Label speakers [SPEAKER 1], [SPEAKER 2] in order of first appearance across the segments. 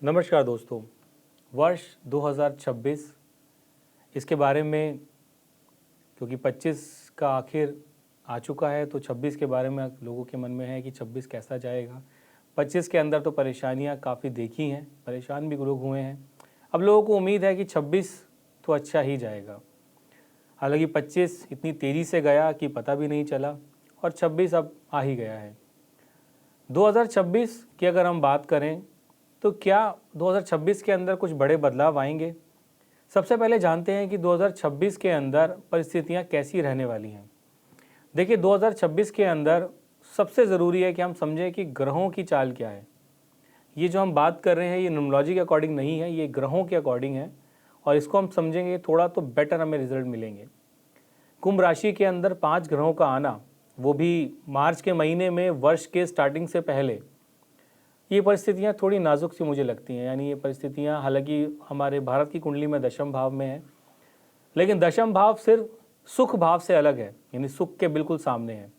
[SPEAKER 1] नमस्कार दोस्तों। वर्ष 2026 इसके बारे में, क्योंकि 25 का आखिर आ चुका है तो 26 के बारे में लोगों के मन में है कि 26 कैसा जाएगा। 25 के अंदर तो परेशानियां काफ़ी देखी हैं, परेशान भी लोग हुए हैं। अब लोगों को उम्मीद है कि 26 तो अच्छा ही जाएगा। हालांकि 25 इतनी तेज़ी से गया कि पता भी नहीं चला और 26 अब आ ही गया है। 2026 की अगर हम बात करें तो क्या 2026 के अंदर कुछ बड़े बदलाव आएंगे? सबसे पहले जानते हैं कि 2026 के अंदर परिस्थितियां कैसी रहने वाली हैं। देखिए, 2026 के अंदर सबसे ज़रूरी है कि हम समझें कि ग्रहों की चाल क्या है। ये जो हम बात कर रहे हैं ये न्यूमरोलॉजी के अकॉर्डिंग नहीं है, ये ग्रहों के अकॉर्डिंग है और इसको हम समझेंगे थोड़ा तो बेटर हमें रिजल्ट मिलेंगे। कुंभ राशि के अंदर 5 ग्रहों का आना, वो भी मार्च के महीने में वर्ष के स्टार्टिंग से पहले, ये परिस्थितियाँ थोड़ी नाजुक सी मुझे लगती हैं। यानी ये परिस्थितियाँ हालांकि हमारे भारत की कुंडली में दशम भाव में है, लेकिन दशम भाव सिर्फ सुख भाव से अलग है, यानी सुख के बिल्कुल सामने है।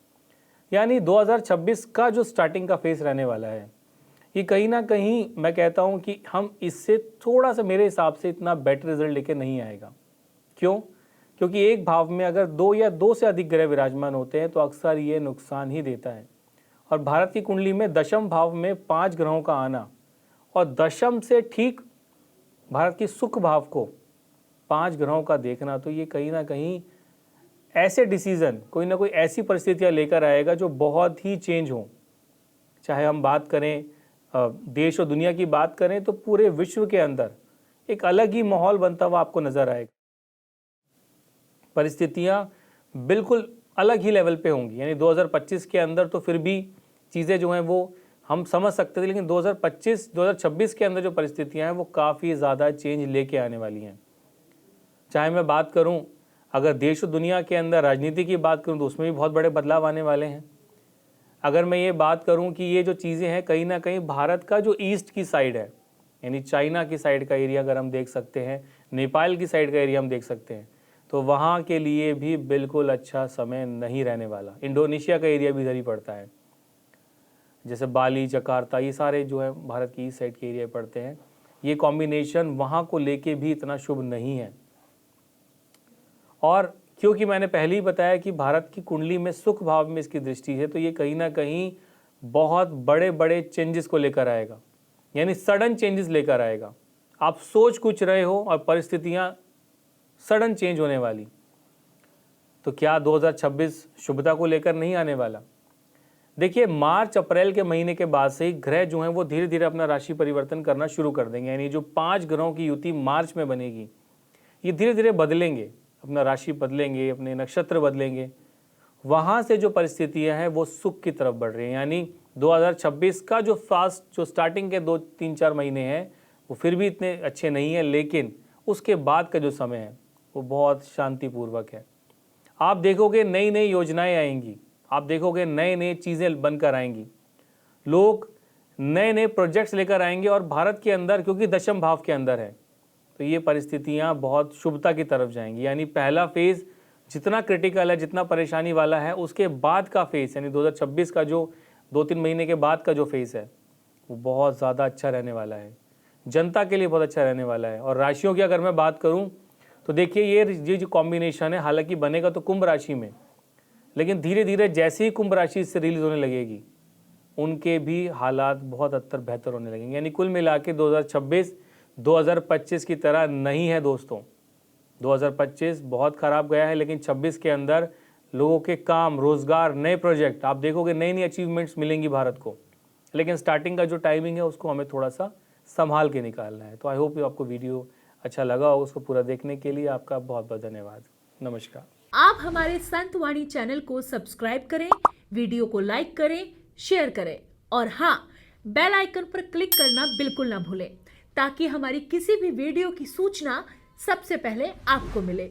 [SPEAKER 1] यानी 2026 का जो स्टार्टिंग का फेस रहने वाला है, ये कहीं ना कहीं मैं कहता हूँ कि हम इससे थोड़ा सा, मेरे हिसाब से इतना बेटर रिजल्ट लेके नहीं आएगा। क्यों? क्योंकि एक भाव में अगर 2 या 2 से अधिक ग्रह विराजमान होते हैं तो अक्सर ये नुकसान ही देता है। और भारत की कुंडली में दशम भाव में 5 ग्रहों का आना और दशम से ठीक भारत की सुख भाव को 5 ग्रहों का देखना, तो ये कहीं ना कहीं ऐसे डिसीजन, कोई ना कोई ऐसी परिस्थितियां लेकर आएगा जो बहुत ही चेंज हो। चाहे हम बात करें देश और दुनिया की बात करें तो पूरे विश्व के अंदर एक अलग ही माहौल बनता हुआ आपको नजर आएगा। परिस्थितियां बिल्कुल अलग ही लेवल पे होंगी। यानी 2025 के अंदर तो फिर भी चीज़ें जो हैं वो हम समझ सकते थे, लेकिन 2026 के अंदर जो परिस्थितियां हैं वो काफ़ी ज़्यादा चेंज लेके आने वाली हैं। चाहे मैं बात करूं, अगर देश और दुनिया के अंदर राजनीति की बात करूं तो उसमें भी बहुत बड़े बदलाव आने वाले हैं। अगर मैं ये बात करूं कि ये जो चीज़ें हैं कहीं ना कहीं भारत का जो ईस्ट की साइड है, यानी चाइना की साइड का एरिया अगर हम देख सकते हैं, नेपाल की साइड का एरिया हम देख सकते हैं, तो वहाँ के लिए भी बिल्कुल अच्छा समय नहीं रहने वाला। इंडोनेशिया का एरिया भी इधर ही पड़ता है, जैसे बाली, जकार्ता, ये सारे जो है भारत की इस साइड के एरिया पड़ते हैं। ये कॉम्बिनेशन वहाँ को लेके भी इतना शुभ नहीं है। और क्योंकि मैंने पहले ही बताया कि भारत की कुंडली में सुख भाव में इसकी दृष्टि है, तो ये कहीं ना कहीं बहुत बड़े बड़े चेंजेस को लेकर आएगा, यानी सडन चेंजेस लेकर आएगा। आप सोच कुछ रहे हो और परिस्थितियाँ सडन चेंज होने वाली। तो क्या 2026 शुभता को लेकर नहीं आने वाला? देखिए, मार्च अप्रैल के महीने के बाद से ही ग्रह जो हैं वो धीरे धीरे अपना राशि परिवर्तन करना शुरू कर देंगे। यानी जो 5 ग्रहों की युति मार्च में बनेगी, ये धीरे धीरे बदलेंगे, अपना राशि बदलेंगे, अपने नक्षत्र बदलेंगे। वहाँ से जो परिस्थितियाँ हैं वो सुख की तरफ बढ़ रही हैं। यानी 2026 का जो स्टार्टिंग के 2-3-4 महीने हैं वो फिर भी इतने अच्छे नहीं हैं, लेकिन उसके बाद का जो समय है वो बहुत शांतिपूर्वक है। आप देखोगे नई नई योजनाएं आएंगी, आप देखोगे नए नए चीज़ें बनकर आएंगी, लोग नए नए प्रोजेक्ट्स लेकर आएंगे। और भारत के अंदर क्योंकि दशम भाव के अंदर है तो ये परिस्थितियां बहुत शुभता की तरफ जाएंगी। यानी पहला फेज़ जितना क्रिटिकल है, जितना परेशानी वाला है, उसके बाद का फेज़ यानी 2026 का जो 2-3 महीने के बाद का जो फेज़ है वो बहुत ज़्यादा अच्छा रहने वाला है, जनता के लिए बहुत अच्छा रहने वाला है। और राशियों की अगर मैं बात करूँ तो देखिए, ये जो कॉम्बिनेशन है, हालांकि बनेगा तो कुंभ राशि में, लेकिन धीरे धीरे जैसे ही कुंभ राशि इससे रिलीज होने लगेगी उनके भी हालात बहुत हद तक बेहतर होने लगेंगे। यानी कुल मिला के 2026 2025 की तरह नहीं है दोस्तों। 2025 बहुत ख़राब गया है, लेकिन 26 के अंदर लोगों के काम, रोज़गार, नए प्रोजेक्ट, आप देखोगे नई नई अचीवमेंट्स मिलेंगी भारत को। लेकिन स्टार्टिंग का जो टाइमिंग है उसको हमें थोड़ा सा संभाल के निकालना है। तो आई होप आपको वीडियो अच्छा लगा होगा। उसको पूरा देखने के लिए आपका बहुत बहुत धन्यवाद। नमस्कार।
[SPEAKER 2] आप हमारे संतवाणी चैनल को सब्सक्राइब करें, वीडियो को लाइक करें, शेयर करें और हाँ, बेल आइकन पर क्लिक करना बिल्कुल ना भूलें, ताकि हमारी किसी भी वीडियो की सूचना सबसे पहले आपको मिले।